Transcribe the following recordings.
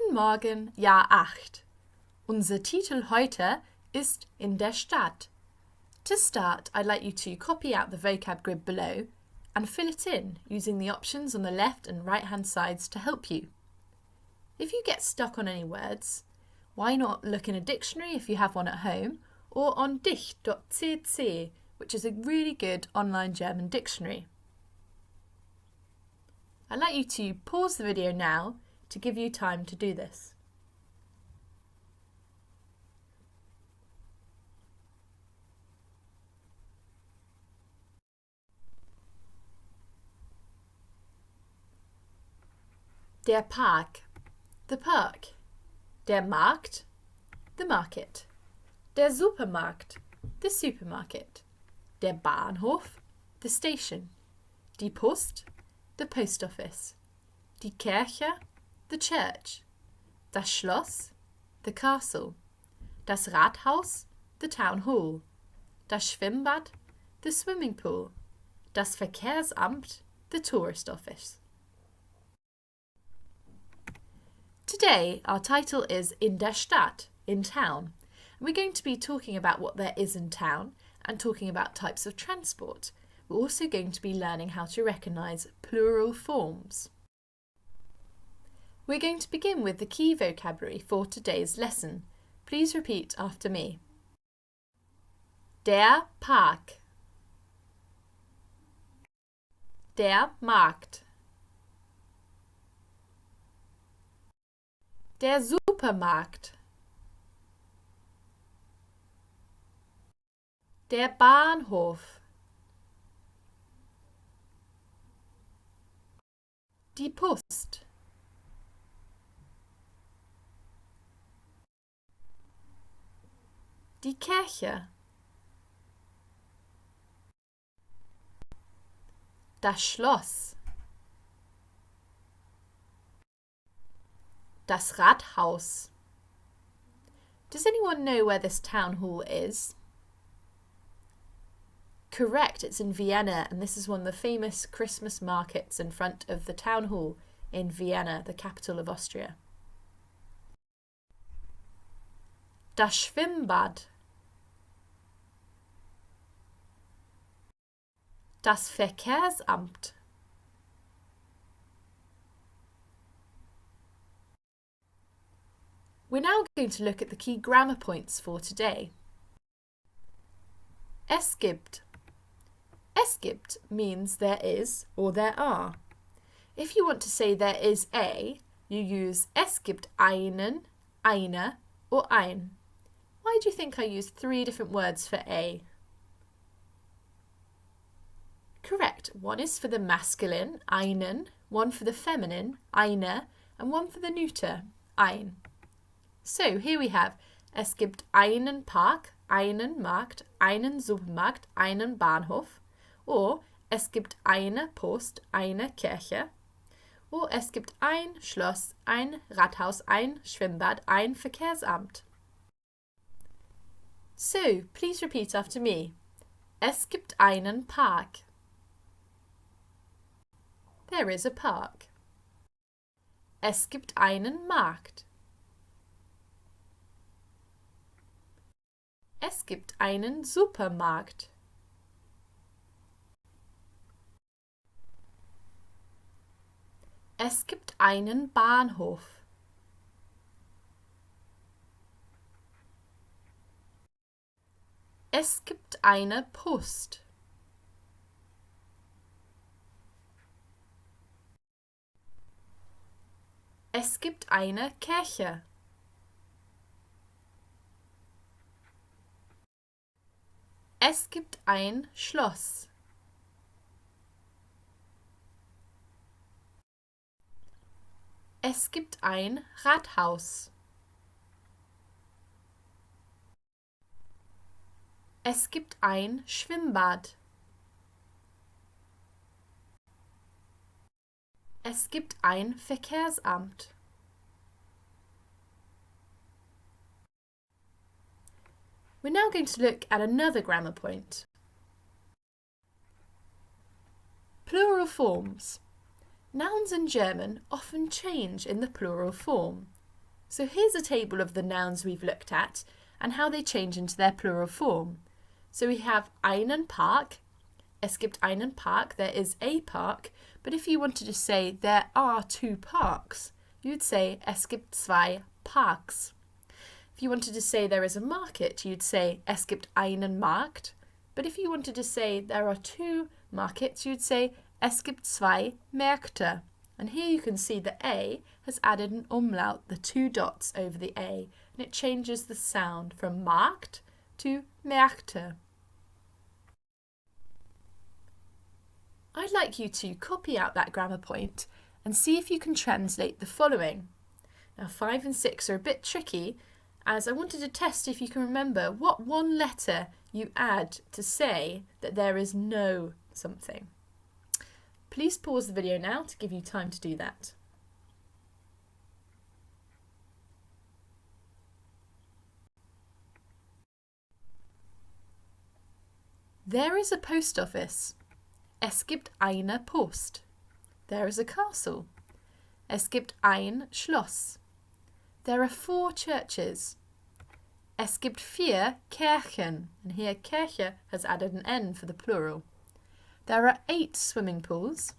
Guten Morgen, Jahr 8. Unser Titel heute ist In der Stadt. To start, I'd like you to copy out the vocab grid below and fill it in using the options on the left and right hand sides to help you. If you get stuck on any words, why not look in a dictionary if you have one at home, or on dich.cc, which is a really good online German dictionary. I'd like you to pause the video now to give you time to do this. Der Park, the park. Der Markt, the market. Der Supermarkt, the supermarket. Der Bahnhof, the station. Die Post, the post office. Die Kirche, the church. Das Schloss, the castle. Das Rathaus, the town hall. Das Schwimmbad, the swimming pool. Das Verkehrsamt, the tourist office. Today, our title is In der Stadt, in town. And we're going to be talking about what there is in town and talking about types of transport. We're also going to be learning how to recognise plural forms. We're going to begin with the key vocabulary for today's lesson. Please repeat after me. Der Park. Der Markt. Der Supermarkt. Der Bahnhof. Die Post. Die Kirche. Das Schloss. Das Rathaus. Does anyone know where this town hall is? Correct, it's in Vienna, and this is one of the famous Christmas markets in front of the town hall in Vienna, the capital of Austria. Das Schwimmbad. Das Verkehrsamt. We're now going to look at the key grammar points for today. Es gibt. Es gibt means there is or there are. If you want to say there is a, you use es gibt einen, eine, or ein. Why do you think I used 3 different words for a? Correct, one is for the masculine, einen, one for the feminine, eine, and one for the neuter, ein. So here we have, es gibt einen Park, einen Markt, einen Supermarkt, einen Bahnhof, or es gibt eine Post, eine Kirche, or es gibt ein Schloss, ein Rathaus, ein Schwimmbad, ein Verkehrsamt. So, please repeat after me. Es gibt einen Park. There is a park. Es gibt einen Markt. Es gibt einen Supermarkt. Es gibt einen Bahnhof. Es gibt eine Post. Es gibt eine Kirche. Es gibt ein Schloss. Es gibt ein Rathaus. Es gibt ein Schwimmbad. Es gibt ein Verkehrsamt. We're now going to look at another grammar point. Plural forms. Nouns in German often change in the plural form. So here's a table of the nouns we've looked at and how they change into their plural form. So we have einen Park. Es gibt einen Park. There is a park. But if you wanted to say there are two parks, you'd say es gibt zwei Parks. If you wanted to say there is a market, you'd say es gibt einen Markt. But if you wanted to say there are two markets, you'd say es gibt zwei Märkte. And here you can see the A has added an umlaut, the two dots over the A, and it changes the sound from Markt to Märkte. I'd like you to copy out that grammar point and see if you can translate the following. Now 5 and 6 are a bit tricky, as I wanted to test if you can remember what one letter you add to say that there is no something. Please pause the video now to give you time to do that. There is a post office. Es gibt eine Post. There is a castle. Es gibt ein Schloss. There are 4 churches. Es gibt 4 Kirchen. And here Kirche has added an N for the plural. There are 8 swimming pools.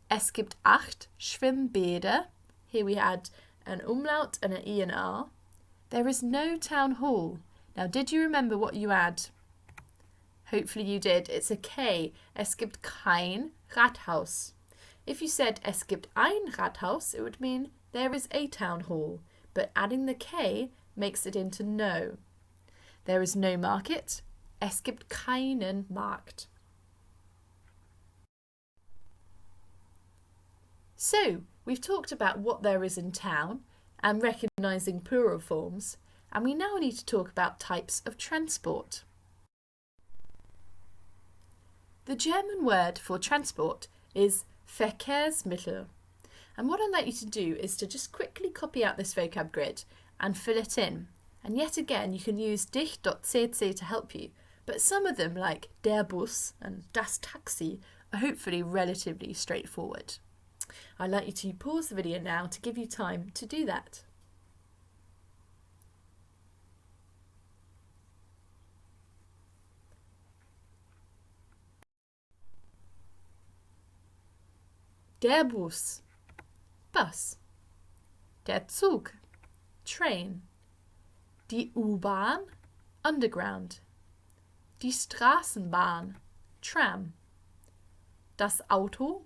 Es gibt 8 Schwimmbäder. Here we add an umlaut and an E and R. There is no town hall. Now, did you remember what you add? Hopefully you did. It's a K. Es gibt kein Rathaus. If you said es gibt ein Rathaus, it would mean there is a town hall. But adding the K makes it into no. There is no market. Es gibt keinen Markt. So, we've talked about what there is in town and recognising plural forms, and we now need to talk about types of transport. The German word for transport is Verkehrsmittel, and what I'd like you to do is to just quickly copy out this vocab grid and fill it in. And yet again, you can use dich.cc to help you, but some of them, like der Bus and das Taxi, are hopefully relatively straightforward. I'd like you to pause the video now to give you time to do that. Der Bus, bus. Der Zug, train. Die U-Bahn, underground. Die Straßenbahn, tram. Das Auto,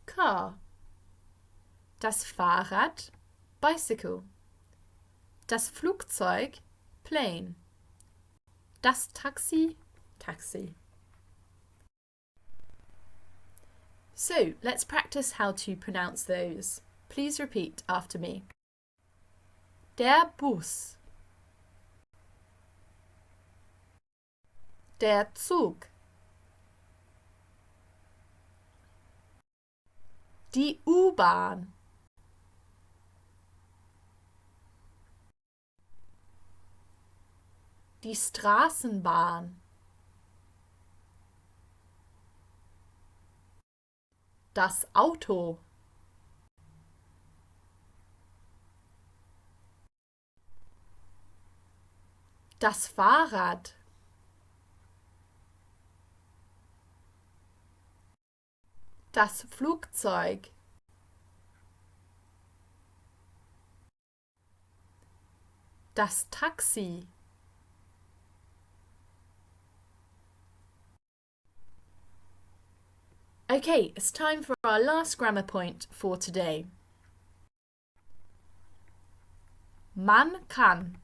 car. Das Fahrrad, bicycle. Das Flugzeug, plane. Das Taxi, taxi. So, let's practice how to pronounce those. Please repeat after me. Der Bus. Der Zug. Die U-Bahn. Die Straßenbahn. Das Auto. Das Fahrrad. Das Flugzeug. Das Taxi. Okay, it's time for our last grammar point for today. Man kann.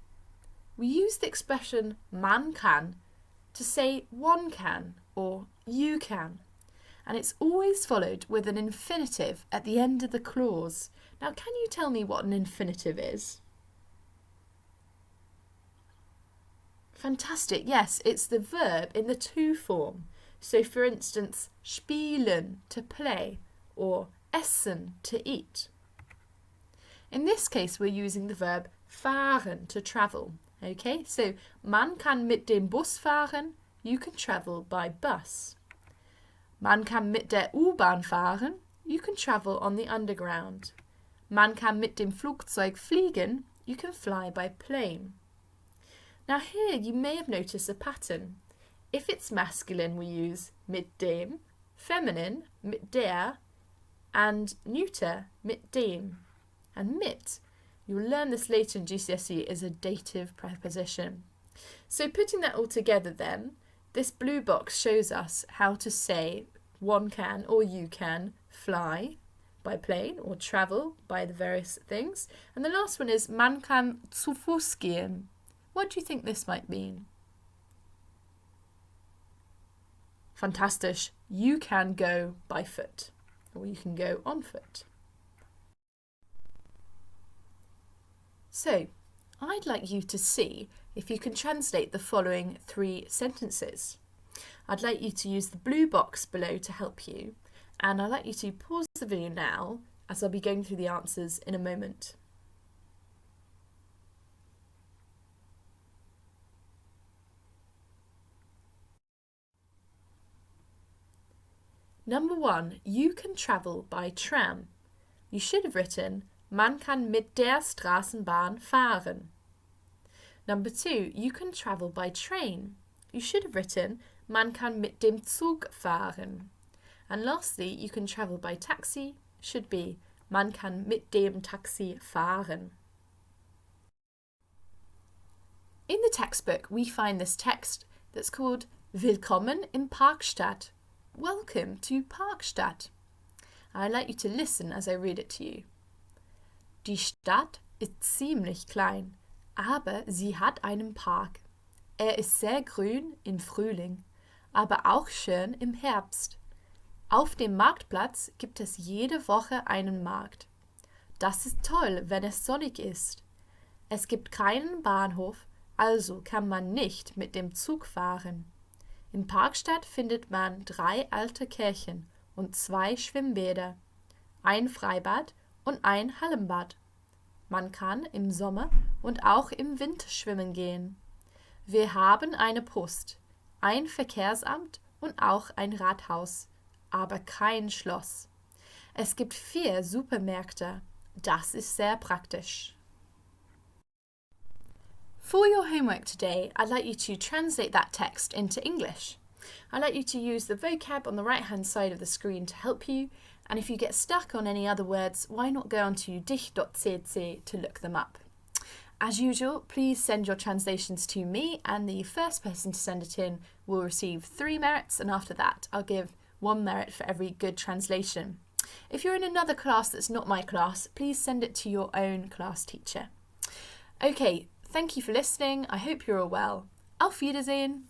We use the expression man kann to say one can or you can, and it's always followed with an infinitive at the end of the clause. Now, can you tell me what an infinitive is? Fantastic, yes, it's the verb in the to form. So, for instance, spielen, to play, or essen, to eat. In this case, we're using the verb fahren, to travel. Okay, so man kann mit dem Bus fahren, you can travel by bus. Man kann mit der U-Bahn fahren, you can travel on the underground. Man kann mit dem Flugzeug fliegen, you can fly by plane. Now here you may have noticed a pattern. If it's masculine, we use mit dem, feminine, mit der, and neuter, mit dem. And mit, you'll learn this later in GCSE, is a dative preposition. So putting that all together then, this blue box shows us how to say one can or you can fly by plane or travel by the various things. And the last one is man kann zu Fuß gehen. What do you think this might mean? Fantastisch. You can go by foot or you can go on foot. So, I'd like you to see if you can translate the following 3 sentences. I'd like you to use the blue box below to help you, and I'd like you to pause the video now as I'll be going through the answers in a moment. Number 1, you can travel by tram. You should have written, man kann mit der Straßenbahn fahren. Number 2, you can travel by train. You should have written, man kann mit dem Zug fahren. And lastly, you can travel by taxi, should be, man kann mit dem Taxi fahren. In the textbook, we find this text that's called Willkommen im Parkstadt. Welcome to Parkstadt. I'd like you to listen as I read it to you. Die Stadt ist ziemlich klein, aber sie hat einen Park. Er ist sehr grün im Frühling, aber auch schön im Herbst. Auf dem Marktplatz gibt es jede Woche einen Markt. Das ist toll, wenn es sonnig ist. Es gibt keinen Bahnhof, also kann man nicht mit dem Zug fahren. In Parkstadt findet man 3 alte Kirchen und 2 Schwimmbäder, ein Freibad und ein Hallenbad. Man kann im Sommer und auch im Winter schwimmen gehen. Wir haben eine Post, ein Verkehrsamt und auch ein Rathaus, aber kein Schloss. Es gibt 4 Supermärkte. Das ist sehr praktisch. For your homework today, I'd like you to translate that text into English. I'd like you to use the vocab on the right-hand side of the screen to help you, and if you get stuck on any other words, why not go onto dich.cc to look them up. As usual, please send your translations to me, and the first person to send it in will receive 3 merits, and after that I'll give 1 merit for every good translation. If you're in another class that's not my class, please send it to your own class teacher. Okay, thank you for listening. I hope you're all well. Auf Wiedersehen!